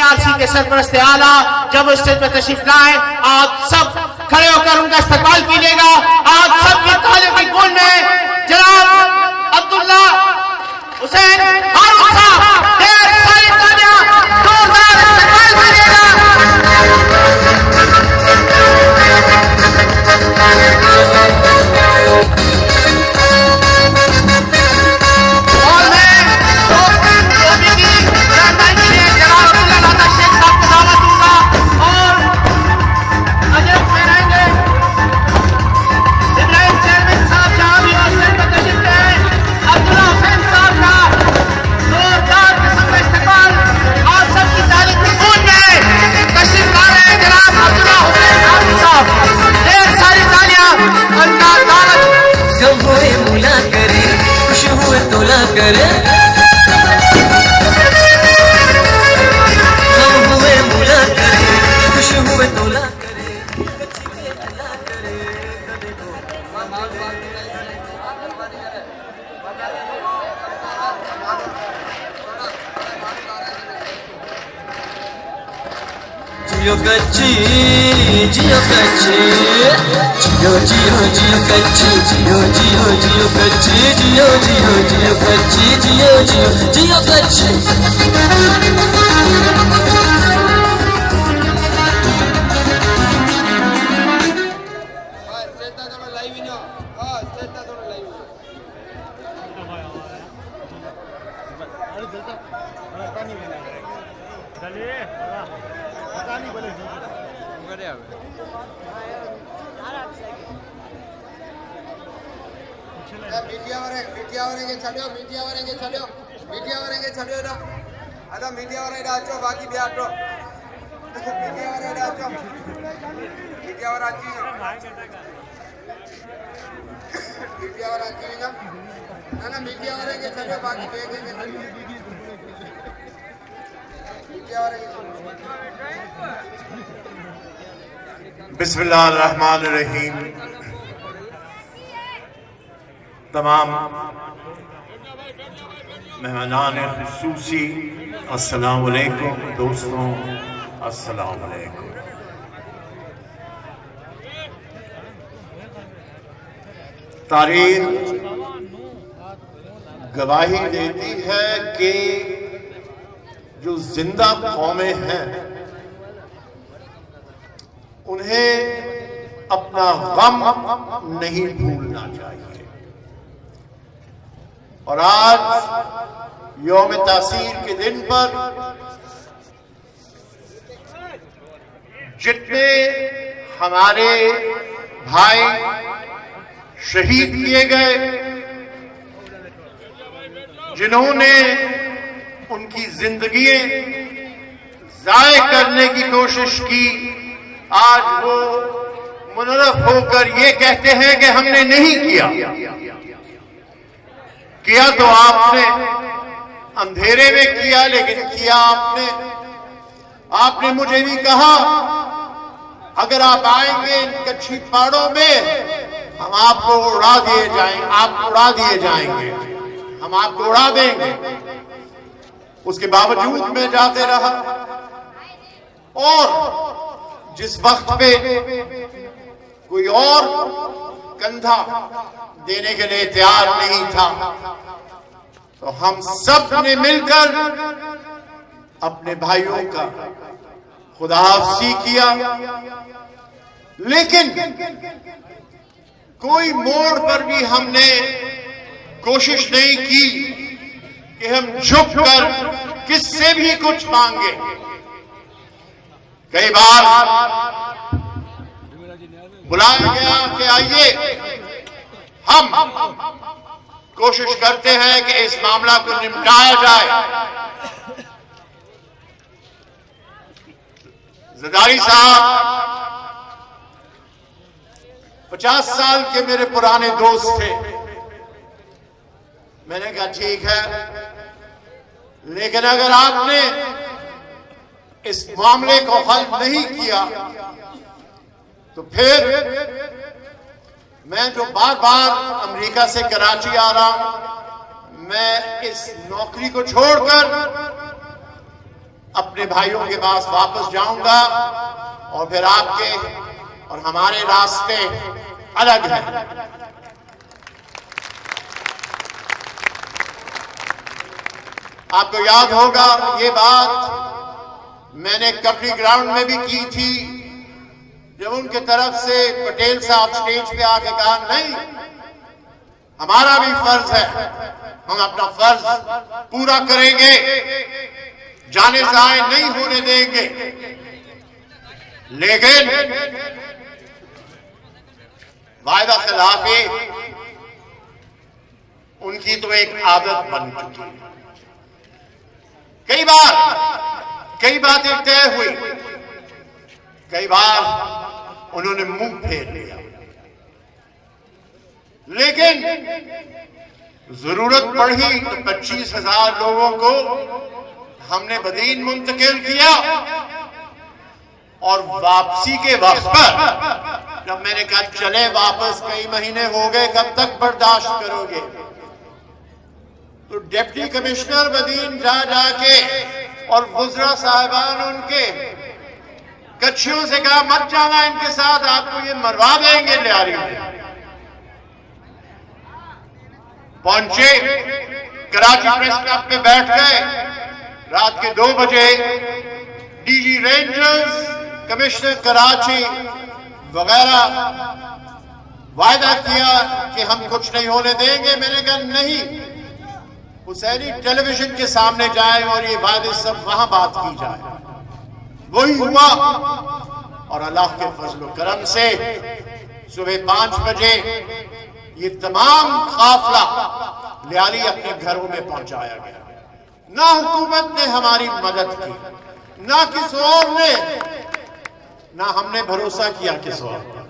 PRC के सरपरस्त आला जब स्टेज पर तशरीफ लाए, आप सब खड़े होकर उनका इस्तकबाल कीजिएगा। आप सबकी तालियों की गूंज में जनाब अब्दुल्ला हुसैन हारून साहब ढेर सारी तालियां, जोरदार इस्तकबाल कीजिएगा। जियो कच्ची जियो कच्ची जियो जियो जियो कच्ची जियो जियो जियो कच्ची जियो जियो जियो कच्ची जियो जियो जियो कच्ची। बिस्मिल्लाहिर्रहमानिर्रहीम। तमाम मेहमानान खुसूसी अस्सलाम वालेकुम। दोस्तों अस्सलाम वालेकुम। तारीख गवाही देती है कि जो जिंदा कौमें हैं उन्हें अपना गम नहीं भूलना चाहिए। और आज यौम तासीर के दिन पर जितने हमारे भाई शहीद किए गए, जिन्होंने उनकी जिंदगी जाये करने की कोशिश की, आज वो मुनरफ होकर ये कहते हैं कि हमने नहीं किया तो आपने अंधेरे में किया, लेकिन किया आपने मुझे भी कहा अगर आप आएंगे इन कच्ची पहाड़ों में हम आपको उड़ा दिए जाएंगे, हम आपको उड़ा देंगे। उसके बावजूद मैं जाते रहा और जिस वक्त पे कोई और कंधा देने के लिए तैयार नहीं था, तो हम सब ने मिलकर अपने भाइयों का खुदाहाफिज़ी किया। लेकिन कोई मोड़ पर भी हमने कोशिश नहीं की कि हम झुक कर किससे भी कुछ मांगे। कई बार बुलाया गया कि आइए हम कोशिश करते हैं कि इस मामला को निपटाया जाए। ज़रदारी साहब 50 साल के मेरे पुराने दोस्त थे। मैंने कहा ठीक है, लेकिन अगर आपने इस मामले को हल नहीं किया तो फिर मैं जो बार बार अमेरिका से कराची आ रहा हूं, मैं इस नौकरी को छोड़कर अपने भाइयों के पास वापस जाऊंगा और फिर आपके और हमारे रास्ते अलग हैं। आपको याद होगा ये बात मैंने कपड़ी ग्राउंड में भी की थी, जब उनके तरफ से पटेल साहब स्टेज पे आके कहा नहीं, हमारा भी फर्ज है, हम अपना फर्ज पूरा करेंगे, जाने जाए नहीं होने देंगे। लेकिन वायदा खिलाफी उनकी तो एक आदत बन चुकी है। कई बातें तय हुई, कई बार उन्होंने मुंह फेर लिया, लेकिन जरूरत पड़ी तो 25,000 लोगों को हमने बदीन मुंतकिल किया। और वापसी के वक्त पर जब मैंने कहा चले वापस, कई महीने हो गए, कब तक बर्दाश्त करोगे, तो डिप्टी कमिश्नर बदीन जा जाके और वुज़रा साहिबान उनके कच्छियों से कहा मत जाना इनके साथ, आपको ये मरवा देंगे लियारी में। पहुंचे, कराची प्रेस क्लब पे बैठ गए, रात के 2 बजे डीजी रेंजर्स, कमिश्नर कराची वगैरह वायदा किया कि हम कुछ नहीं होने देंगे। मैंने कहा नहीं, हुसैनी टेलीविजन के सामने जाए और ये वायदे सब वहां बात की जाए। वही हुआ और अल्लाह के फजल व करम से सुबह 5 बजे ये तमाम काफिला लियारी अपने घरों में पहुंचाया गया। ना हुकूमत ने हमारी मदद की, ना किसी और ने, ना हमने भरोसा किया किसी और पर।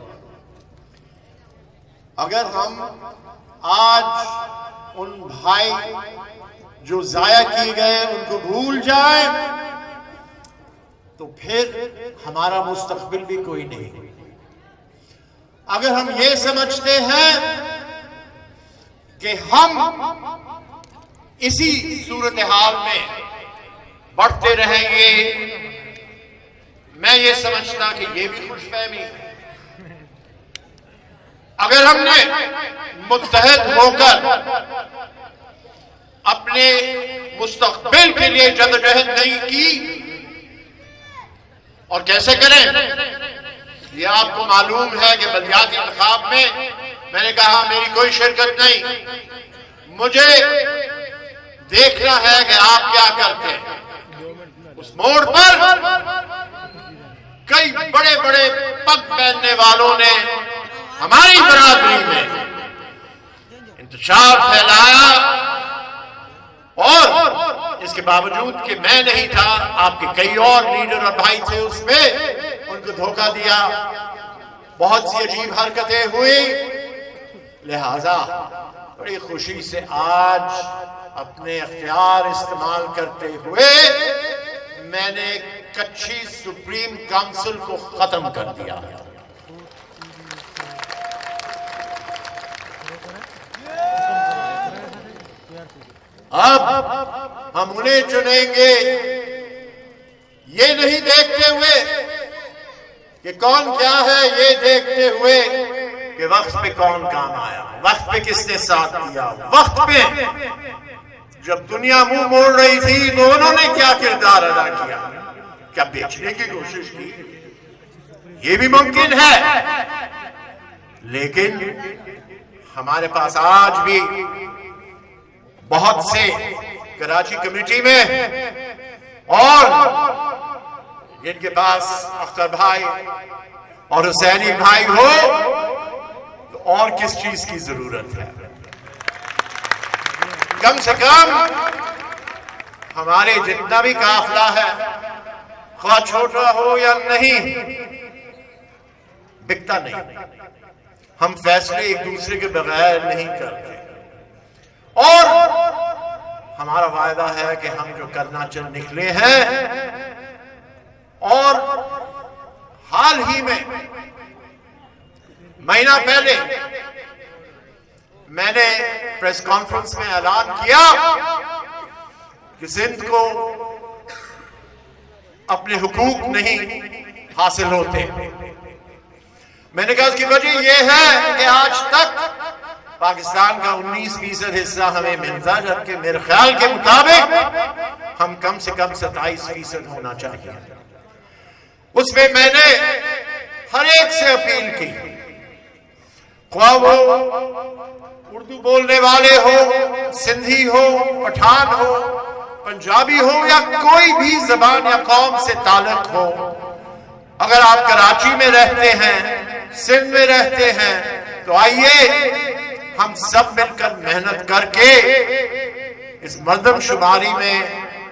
अगर हम आज उन भाई जो जाया किए गए उनको भूल जाए तो फिर हमारा मुस्तकबिल भी कोई नहीं। अगर हम ये समझते हैं कि हम इसी सूरत हाल में बढ़ते रहेंगे, मैं ये समझता कि ये भी खुशफहमी है। अगर हमने मुत्तहद होकर अपने मुस्तकबिल के लिए जदोजहद नहीं की, और कैसे करें ये आपको मालूम है कि बलदियाती इंतखाब में मैंने कहा मेरी कोई शिरकत नहीं, मुझे देखना है कि आप क्या करते हैं। उस मोड़ पर कई बड़े बड़े पग पहनने वालों ने हमारी बरादरी में इंतशार फैलाया, और इसके बावजूद कि मैं नहीं था, आपके कई और लीडर और भाई थे उसमें, उनको धोखा दिया, बहुत सी अजीब हरकतें हुई। लिहाजा बड़ी खुशी से आज अपने अख्तियार इस्तेमाल करते हुए मैंने कच्छी सुप्रीम काउंसिल को खत्म कर दिया है। अब हम उन्हें चुनेंगे ये नहीं देखते हुए कि कौन क्या है, ये देखते हुए कि वक्त पे कौन काम आया, वक्त पे किसने साथ दिया, वक्त पे जब दुनिया मुंह मोड़ रही थी तो उन्होंने क्या किरदार अदा किया, क्या बेचने की कोशिश की, ये भी मुमकिन है। लेकिन हमारे पास आज भी बहुत से कराची कम्युनिटी में और जिनके पास अख्तर भाई और हुसैनी भाई हो तो और किस चीज की जरूरत है। कम से कम हमारे जितना भी काफिला है, ख्वाह छोटा हो या नहीं, बिकता नहीं। हम फैसले एक दूसरे के बगैर नहीं करते, और हमारा वायदा है कि हम जो करना चल निकले हैं। और हाल ही में महीना पहले मैंने प्रेस कॉन्फ्रेंस में ऐलान किया कि सिंध को अपने हुकूक नहीं हासिल होते। मैंने कहा उसकी वजह यह है कि आज तक पाकिस्तान का 19% हिस्सा हमें मिलता, जबकि मेरे ख्याल के मुताबिक हम कम से कम 27% होना चाहिए। उसमें मैंने हर एक से अपील की, ख्वाह वो उर्दू बोलने वाले हो, सिंधी हो, पठान हो, पंजाबी हो या कोई भी जबान या कौम से ताल्लुक हो, अगर आप कराची में रहते हैं, सिंध में रहते हैं, तो आइए हम सब मिलकर मेहनत करके इस मर्दमशुमारी में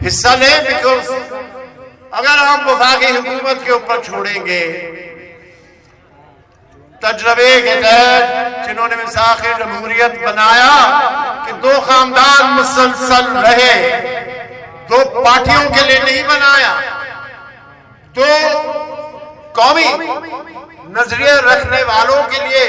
हिस्सा लें। बिकॉज अगर हम वफाकी हुकूमत के ऊपर छोड़ेंगे, तजरबे के तहत जिन्होंने मिसाख जमहूरियत बनाया कि 2 खानदान मुसलसल रहे, 2 पार्टियों के लिए नहीं बनाया, 2 कौमी नजरिए रखने वालों के लिए